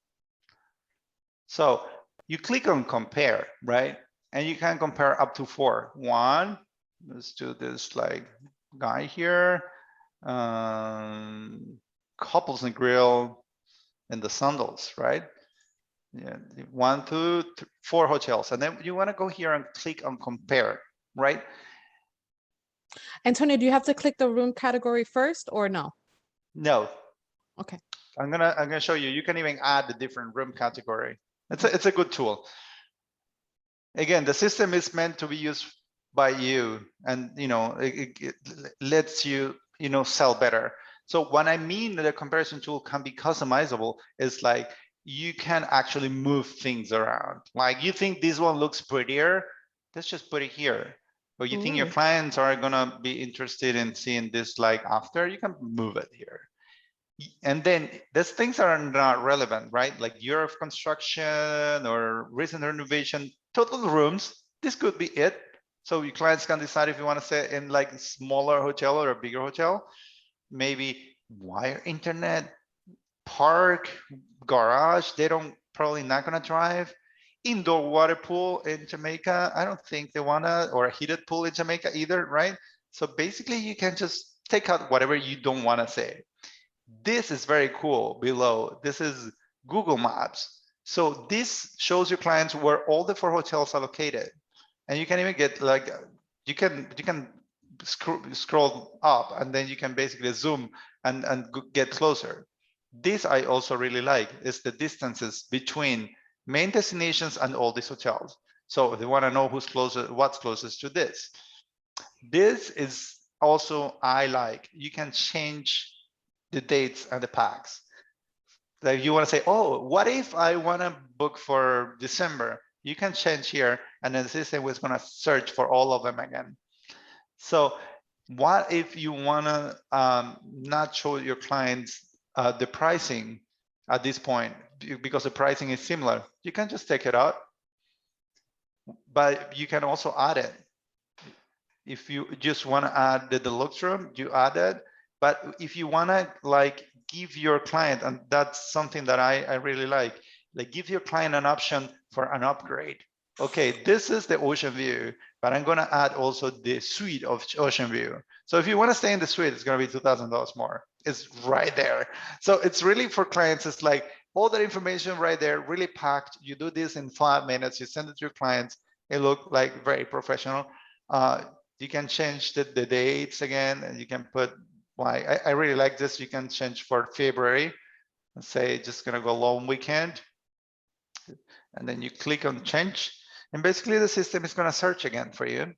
So you click on compare, right? And you can compare up to 4. 1, let's do this like guy here, couples and grill, and the sandals, right? Yeah, 1, 2, 3, 4 hotels, and then you want to go here and click on compare, right? Antonio, do you have to click the room category first or no? No. Okay. I'm gonna show you. You can even add the different room category. It's a good tool. Again, the system is meant to be used by you, and it lets you sell better. So what I mean that a comparison tool can be customizable is like you can actually move things around. Like you think this one looks prettier, let's just put it here. Or you think your Ooh. clients are gonna be interested in seeing this like after, you can move it here. And then these things are not relevant, right? Like year of construction or recent renovation, total rooms, this could be it. So your clients can decide if you want to stay in like a smaller hotel or a bigger hotel. Maybe wire internet, park, garage, they don't probably not gonna drive. Indoor water pool in Jamaica, I don't think they wanna, or a heated pool in Jamaica either, right? So basically you can just take out whatever you don't wanna say. This is very cool below. This is Google Maps. So this shows your clients where all the 4 hotels are located. And you can even get like, you can scroll up and then you can basically zoom and get closer. This I also really like is the distances between main destinations and all these hotels. So they want to know who's closer, what's closest to this. This is also I like. You can change the dates and the packs. Like you want to say, oh, what if I want to book for December? You can change here, and then the system is going to search for all of them again. So what if you want to not show your clients the pricing at this point because the pricing is similar? You can just take it out, but you can also add it. If you just want to add the deluxe room, you add it. But if you want to like give your client, and that's something that I really like give your client an option for an upgrade. Okay, this is the ocean view, but I'm going to add also the suite of ocean view. So if you want to stay in the suite, it's going to be $2,000 more. It's right there. So it's really for clients, it's like all that information right there, really packed. You do this in 5 minutes, you send it to your clients. It look like very professional. You can change the dates again, and you can put, why I really like this. You can change for February and say just gonna go long weekend, and then you click on change, and basically the system is gonna search again for you,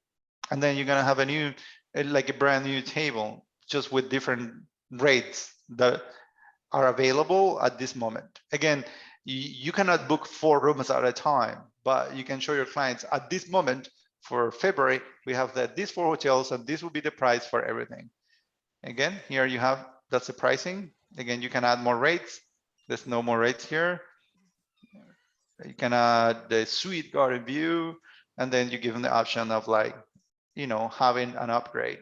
and then you're gonna have a new, like a brand new table, just with different rates that are available at this moment. Again, you cannot book 4 rooms at a time, but you can show your clients at this moment. For February, we have these 4 hotels, and this will be the price for everything. Again, here you have, that's the pricing. Again, you can add more rates. There's no more rates here. You can add the suite garden view, and then you give them the option of like, having an upgrade.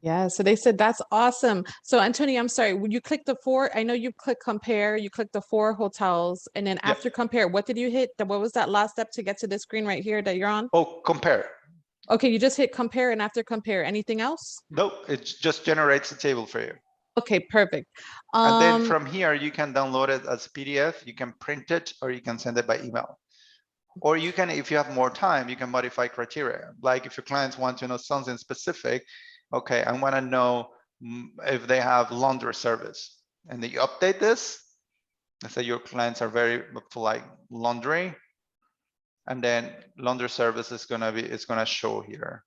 Yeah, so they said that's awesome. So Antonio, I'm sorry, when you click the 4, I know you click compare, you click the 4 hotels, and then Yep. after compare, what did you hit? What was that last step to get to the screen right here that you're on? Oh, compare. Okay, you just hit compare, and after compare, anything else? Nope, it just generates a table for you. Okay, perfect. And then from here, you can download it as PDF, you can print it, or you can send it by email. Or you can, if you have more time, you can modify criteria. Like if your clients want to know something specific, okay, I want to know if they have laundry service, and then you update this. Let's say your clients are very for like laundry, and then laundry service is gonna be, it's gonna show here,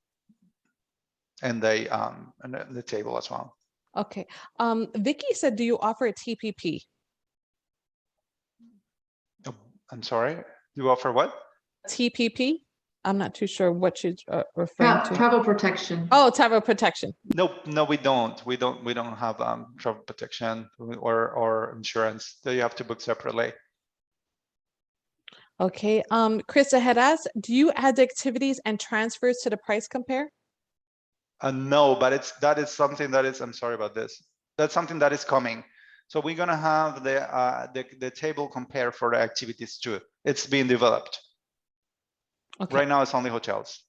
and they and the table as well. Okay. Vicky said, do you offer a TPP? Oh, I'm sorry. You offer what? TPP? I'm not too sure what you're referring to. Travel protection. Oh, travel protection. No, we don't. We don't have travel protection or insurance that you have to book separately. Okay. Krista had asked, do you add the activities and transfers to the price compare? No, but that is something that is, I'm sorry about this. That's something that is coming. So we're gonna have the table compare for the activities too. It's being developed. Okay. Right now it's only hotels.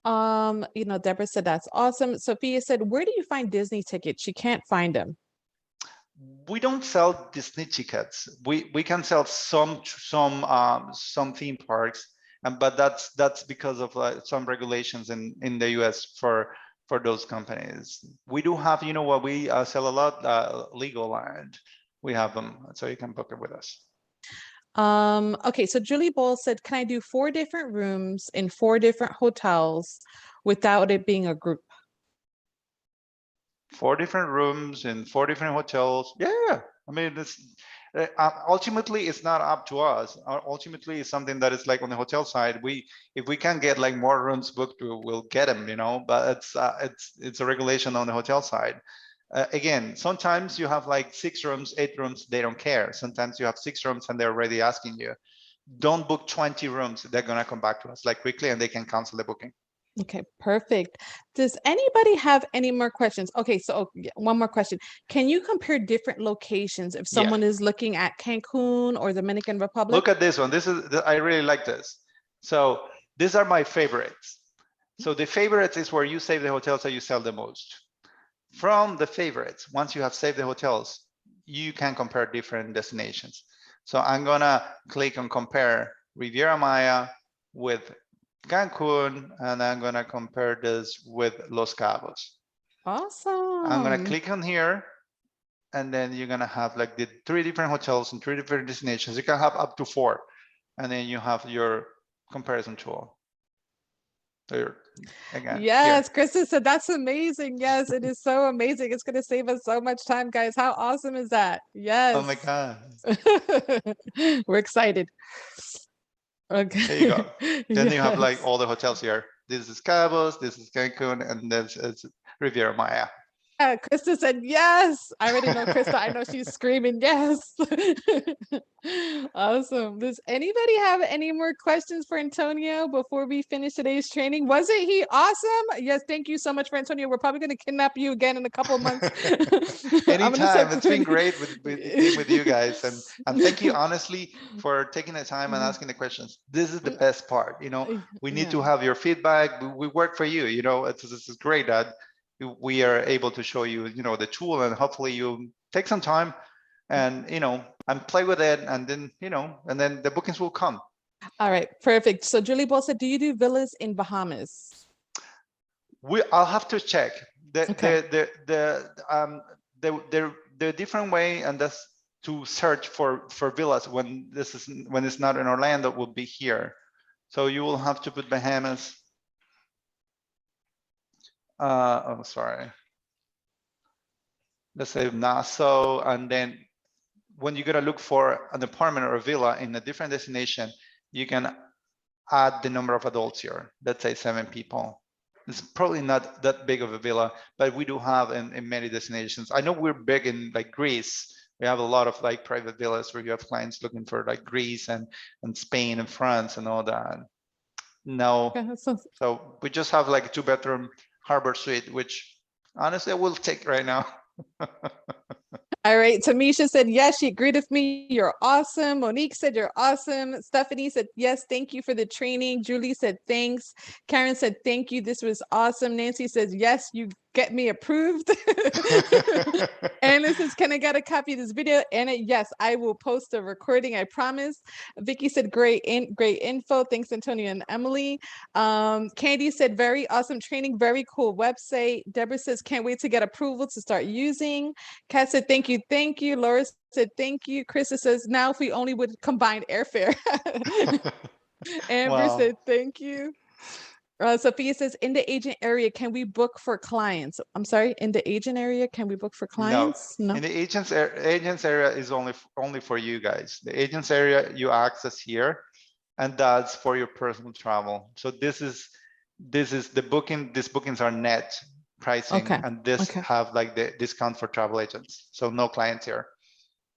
Deborah said that's awesome. Sophia said, where do you find Disney tickets? She can't find them. We don't sell Disney tickets. We can sell some theme parks, but that's because of some regulations in the US for those companies. We do have, what we sell a lot, Legoland. we have them, so you can book it with us. Okay, so Julie Bowles said, can I do 4 different rooms in 4 different hotels without it being a group? 4 different rooms in 4 different hotels. Yeah, I mean, this ultimately it's not up to us. Ultimately, it's something that is like on the hotel side. If we can get like more rooms booked, we'll get them, you know. But it's a regulation on the hotel side. Again, sometimes you have like 6 rooms, 8 rooms. They don't care. Sometimes you have 6 rooms and they're already asking you. Don't book 20 rooms. They're gonna come back to us like quickly, and they can cancel the booking. Okay, perfect. Does anybody have any more questions? Okay, so one more question. Can you compare different locations if someone is looking at Cancun or Dominican Republic? Look at this one. I really like this. So these are my favorites. So the favorites is where you save the hotels that you sell the most. From the favorites, once you have saved the hotels, you can compare different destinations. So I'm gonna click on compare Riviera Maya with Cancun, and I'm gonna compare this with Los Cabos. Awesome. I'm gonna click on here, and then you're gonna have like the 3 different hotels and 3 different destinations. You can have up to 4, and then you have your comparison tool. There, again. Yes, Krista said that's amazing. Yes, it is so amazing. It's going to save us so much time, guys. How awesome is that? Yes. Oh my God. We're excited. Okay. There you go. Then you have like Yes. all the hotels here. This is Cabos, this is Cancun, and this is Riviera Maya. Yeah, Krista said yes. I already know Krista. I know she's screaming yes. Awesome. Does anybody have any more questions for Antonio before we finish today's training? Wasn't he awesome? Yes, thank you so much for Antonio. We're probably going to kidnap you again in a couple of months. Anytime. It's been great being with you guys, and thank you honestly for taking the time and asking the questions. This is the best part. You know, we need to have your feedback. We work for you. You know, this is great that we are able to show you, you know, the tool, and hopefully you take some time and, you know, and play with it, and then, you know, and then the bookings will come. All right, perfect. So Julie Ball said, do you do villas in Bahamas? I'll have to check. Okay. The different way, and that's to search for villas when it's not in Orlando, will be here. So you will have to put Bahamas. Oh, sorry. Let's say Nassau, and then when you're gonna look for an apartment or a villa in a different destination, you can add the number of adults here. Let's say 7 people. It's probably not that big of a villa, but we do have in many destinations. I know we're big in like Greece. We have a lot of like private villas where you have clients looking for like Greece and Spain and France and all that. No, so we just have like a 2-bedroom harbor suite, which honestly I will take right now. All right. Tamisha said, yes, she agreed with me. You're awesome. Monique said, you're awesome. Stephanie said, yes, thank you for the training. Julie said, thanks. Karen said, thank you. This was awesome. Nancy says, yes, you get me approved. Anna says, can I get a copy of this video? Anna, yes, I will post a recording, I promise. Vicky said, great info. Thanks, Antonio and Emily. Candy said, very awesome training, very cool website. Deborah says, can't wait to get approval to start using. Kat said, thank you. Laura said, thank you. Krista says, now if we only would combine airfare. Amber said, thank you. Sophia says, in the agent area, can we book for clients? I'm sorry, in the agent area, can we book for clients? No. In the agents area is only for you guys. The agents area you access here, and that's for your personal travel. So this is the booking. These bookings are net pricing, and this have like the discount for travel agents. So no clients here.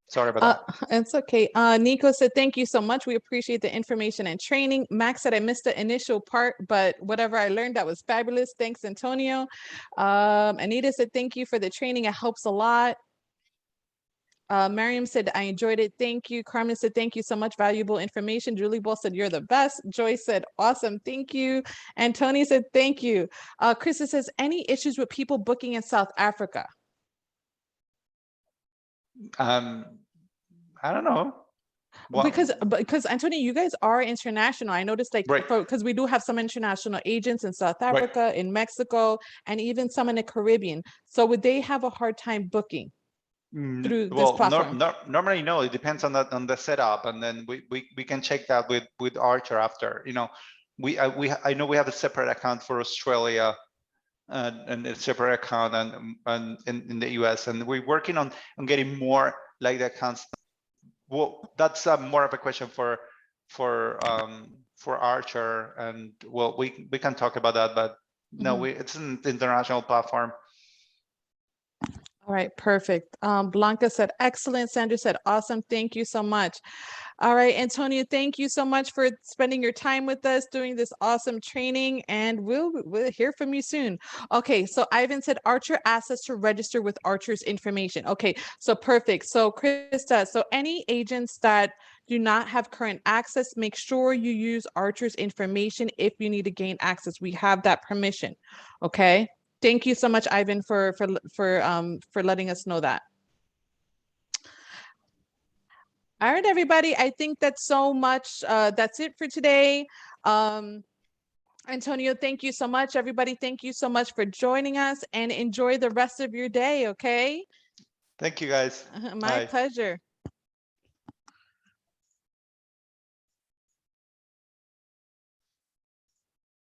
Sorry about that. It's okay. Nico said, thank you so much. We appreciate the information and training. Max said, I missed the initial part, but whatever I learned, that was fabulous. Thanks, Antonio. Anita said, thank you for the training. It helps a lot. Miriam said, I enjoyed it. Thank you. Carmen said, thank you so much. Valuable information. Julie Ball said, you're the best. Joyce said, awesome. Thank you. And Tony said, thank you. Krista says, any issues with people booking in South Africa? I don't know. Well, because Antonio, you guys are international. I noticed, like, because we do have some international agents in South Africa, in Mexico, and even some in the Caribbean. So would they have a hard time booking? through this Well, platform? normally, no, it depends on the setup, and then we can check that with Archer after. You know, I know we have a separate account for Australia and a separate account and in the US, and we're working on getting more like the accounts. Well, that's more of a question for Archer, and well, we can talk about that, but no, it's an international platform. All right, perfect. Blanca said, excellent. Sandra said, awesome. Thank you so much. All right, Antonio, thank you so much for spending your time with us doing this awesome training, and we'll hear from you soon. Okay, so Ivan said, Archer asked us to register with Archer's information. Okay, so perfect. So Krista, so any agents that do not have current access, make sure you use Archer's information if you need to gain access. We have that permission, okay? Thank you so much, Ivan, for letting us know that. All right, everybody. I think that's so much. That's it for today. Antonio, thank you so much. Everybody, thank you so much for joining us, and enjoy the rest of your day. Okay. Thank you, guys. My Bye. pleasure.